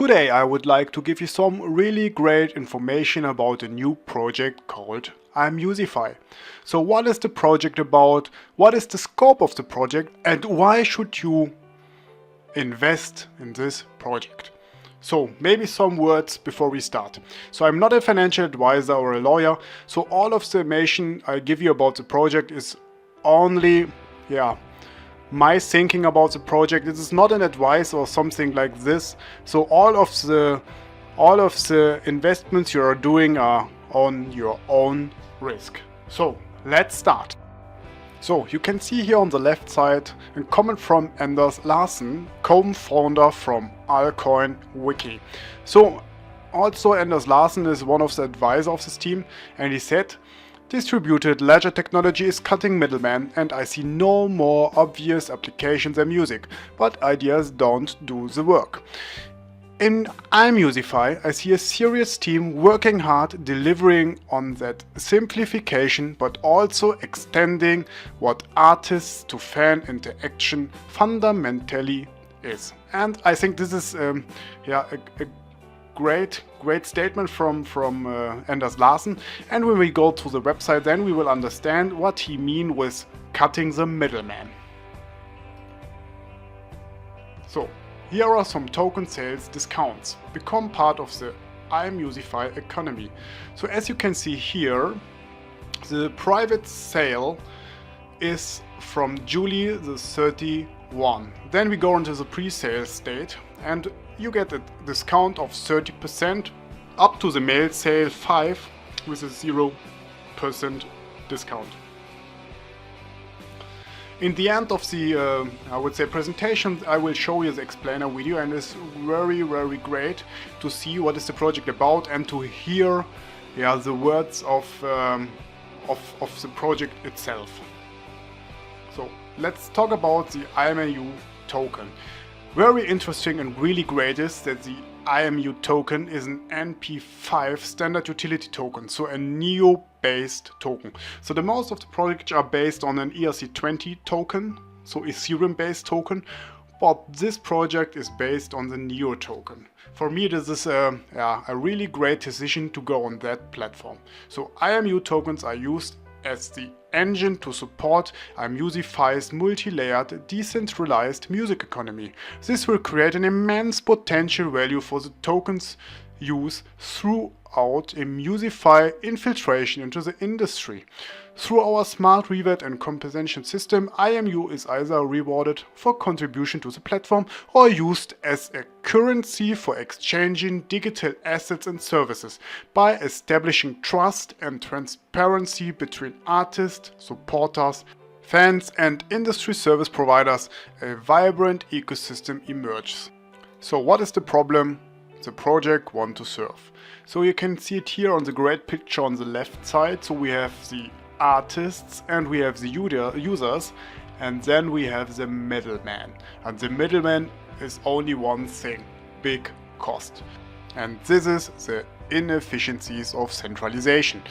Today I would like to give you some really great information about a new project called imusify. So what is the project about, what is the scope of the project, and why should you invest in this project? So maybe some words before we start. So I'm not a financial advisor or a lawyer, so all of the information I give you about the project is only my thinking about the project. It is not an advice or something like this. So all of the investments you are doing are on your own risk. So let's start. So you can see here on the left side a comment from Anders Larsen, co-founder from Altcoin Wiki. So also Anders Larsen is one of the advisors of this team, and he said, "Distributed ledger technology is cutting middlemen, and I see no more obvious applications than music, but ideas don't do the work. In imusify, I see a serious team working hard, delivering on that simplification, but also extending what artists to fan interaction fundamentally is." And I think this is a great statement from Anders Larsen. And when we go to the website, then we will understand what he means with cutting the middleman. So here are some token sales discounts. Become part of the imusify economy. So as you can see here, the private sale is from July the 31. Then we go into the pre-sale state, and you get a discount of 30% up to the mail sale 5 with a 0% discount. In the end of the presentation, I will show you the explainer video, and it's very great to see what is the project about and to hear the words of the project itself. So let's talk about the IMU token. Very interesting and really great is that the IMU token is an NP5 standard utility token, so a NEO-based token. So the most of the projects are based on an ERC20 token, so Ethereum-based token, but this project is based on the NEO token. For me, this is a really great decision to go on that platform. So IMU tokens are used as the engine to support imusify's multi-layered, decentralized music economy. This will create an immense potential value for the token's use throughout imusify infiltration into the industry. Through our smart reward and compensation system, IMU is either rewarded for contribution to the platform or used as a currency for exchanging digital assets and services by establishing trust and transparency between artists, supporters, fans, and industry service providers. A vibrant ecosystem emerges. So what is the problem the project want to serve? So you can see it here on the great picture on the left side. So we have the artists and we have the users, and then we have the middleman. And the middleman is only one thing: big cost. And this is the inefficiencies of centralization.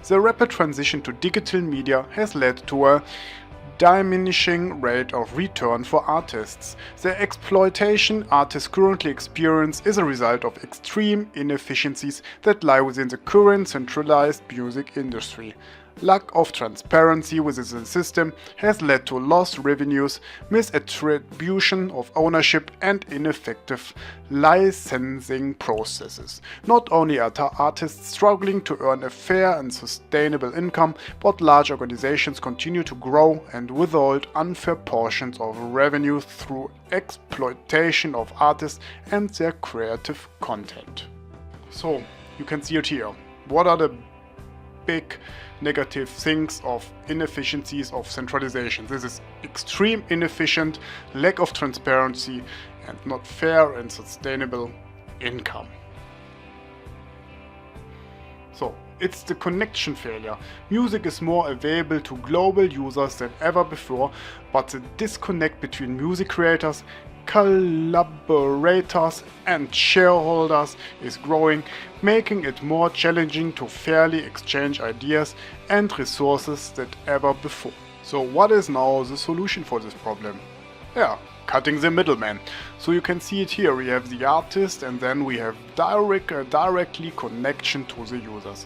The rapid transition to digital media has led to a diminishing rate of return for artists. The exploitation artists currently experience is a result of extreme inefficiencies that lie within the current centralized music industry. Lack of transparency within the system has led to lost revenues, misattribution of ownership, and ineffective licensing processes. Not only are artists struggling to earn a fair and sustainable income, but large organizations continue to grow and withhold unfair portions of revenue through exploitation of artists and their creative content. So you can see it here. What are the big negative things of inefficiencies of centralization? This is extreme inefficient, lack of transparency, and not fair and sustainable income. So it's the connection failure. Music is more available to global users than ever before, but the disconnect between music creators, collaborators, and shareholders is growing, making it more challenging to fairly exchange ideas and resources than ever before. So what is now the solution for this problem? cutting the middleman. So you can see it here, we have the artist and then we have directly connection to the users.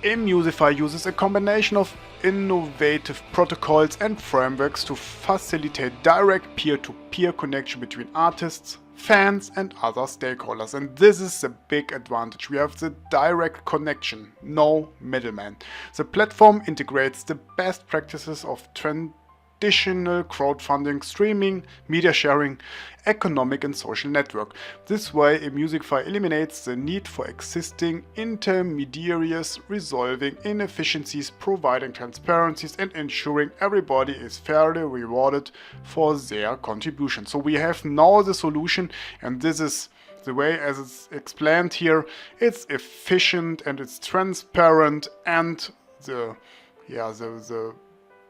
Imusify uses a combination of innovative protocols and frameworks to facilitate direct peer-to-peer connection between artists, fans and other stakeholders, and this is a big advantage. We have the direct connection, no middleman. The platform integrates the best practices of traditional crowdfunding, streaming, media sharing, economic and social network. This way, imusify eliminates the need for existing intermediaries, resolving inefficiencies, providing transparencies and ensuring everybody is fairly rewarded for their contribution. So we have now the solution, and this is the way as it's explained here. It's efficient and it's transparent, and the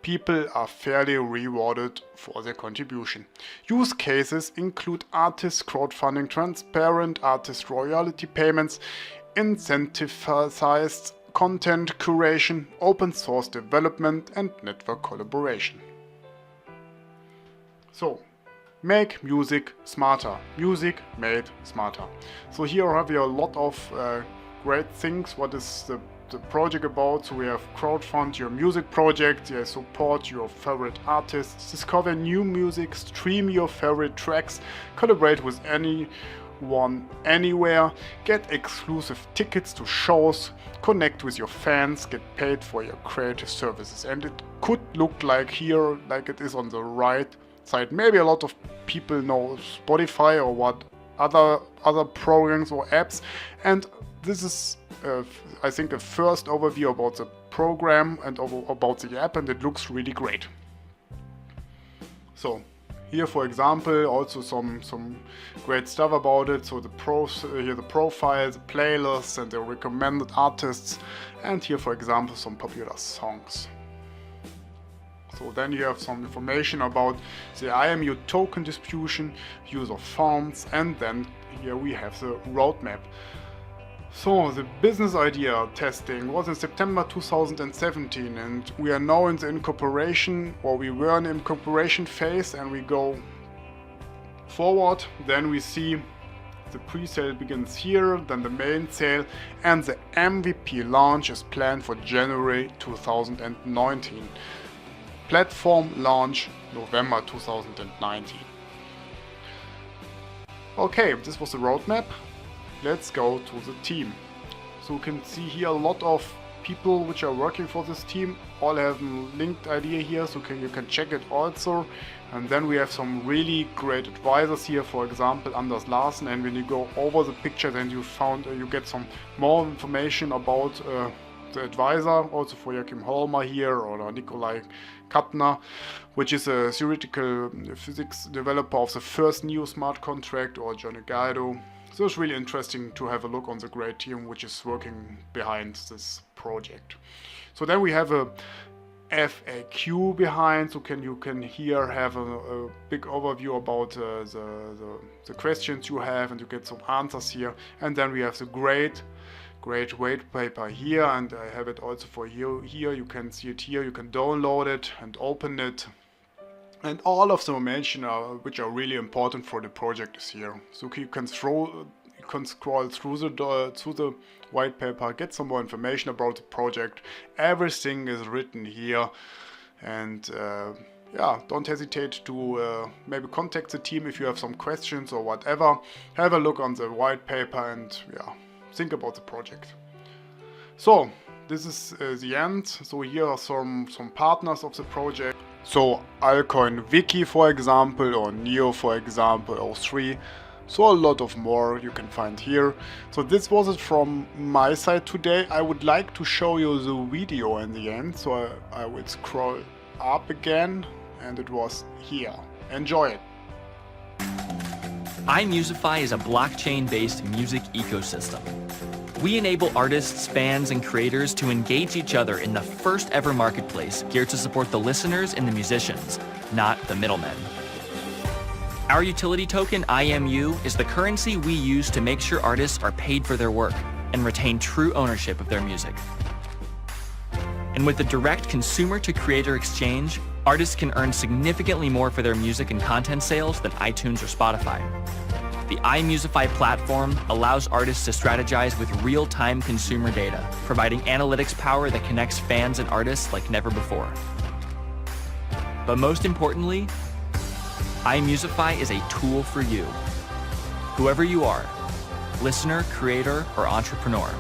people are fairly rewarded for their contribution. Use cases include artist crowdfunding, transparent artist royalty payments, incentivized content curation, open source development and network collaboration. So, make music smarter. Music made smarter. So here I have a lot of great things. What is the project about? So we have crowdfund your music project, support your favorite artists, discover new music, stream your favorite tracks, collaborate with anyone, anywhere, get exclusive tickets to shows, connect with your fans, get paid for your creative services. And it could look like here, like it is on the right side. Maybe a lot of people know Spotify or what other programs or apps, and this is I think the first overview about the program and about the app, and it looks really great. So here, for example, also some great stuff about it. So here the profile, the playlists and the recommended artists, and here, for example, some popular songs. So then you have some information about the IMU token distribution, use of funds, and then here we have the roadmap. So the business idea testing was in September 2017, and we are now in the incorporation, or we were in the incorporation phase, and we go forward. Then we see the pre-sale begins here, then the main sale, and the MVP launch is planned for January 2019. Platform launch November 2019. Okay, this was the roadmap. Let's go to the team. So you can see here a lot of people which are working for this team. All have a linked idea here, so you can check it also. And then we have some really great advisors here, for example Anders Larsen. And when you go over the picture, then you get some more information about the advisor, also for Joachim Holmer here, or Nikolai Kattner, which is a theoretical physics developer of the first new smart contract, or Johnny Guido. So it's really interesting to have a look on the great team which is working behind this project. So then we have a FAQ behind, so you can here have a big overview about the questions you have, and you get some answers here. And then we have the great white paper here, and I have it also for you here. You can see it here, you can download it and open it. And all of the information which are really important for the project is here. So you can scroll through the white paper, get some more information about the project. Everything is written here, and don't hesitate to maybe contact the team if you have some questions or whatever. Have a look on the white paper and think about the project. So this is the end. So here are some partners of the project. So Alcoin Wiki, for example, or Neo, for example, O3. So a lot of more you can find here. So this was it from my side today. I would like to show you the video in the end. So I will scroll up again, and it was here. Enjoy it. imusify is a blockchain-based music ecosystem. We enable artists, fans, and creators to engage each other in the first ever marketplace geared to support the listeners and the musicians, not the middlemen. Our utility token, IMU, is the currency we use to make sure artists are paid for their work and retain true ownership of their music. And with the direct consumer to creator exchange, Artists can earn significantly more for their music and content sales than iTunes or Spotify. The imusify platform allows artists to strategize with real-time consumer data, providing analytics power that connects fans and artists like never before. But most importantly, imusify is a tool for you. Whoever you are, listener, creator, or entrepreneur,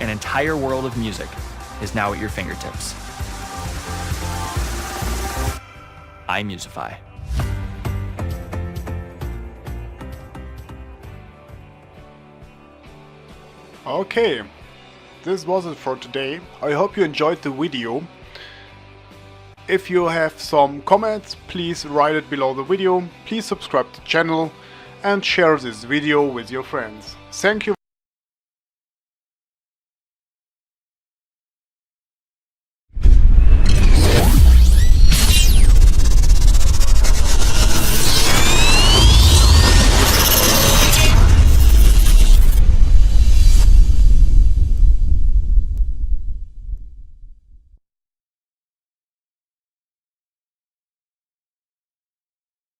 an entire world of music is now at your fingertips. imusify. Okay, this was it for today. I hope you enjoyed the video. If you have some comments, please write it below the video. Please subscribe to the channel and share this video with your friends. Thank you.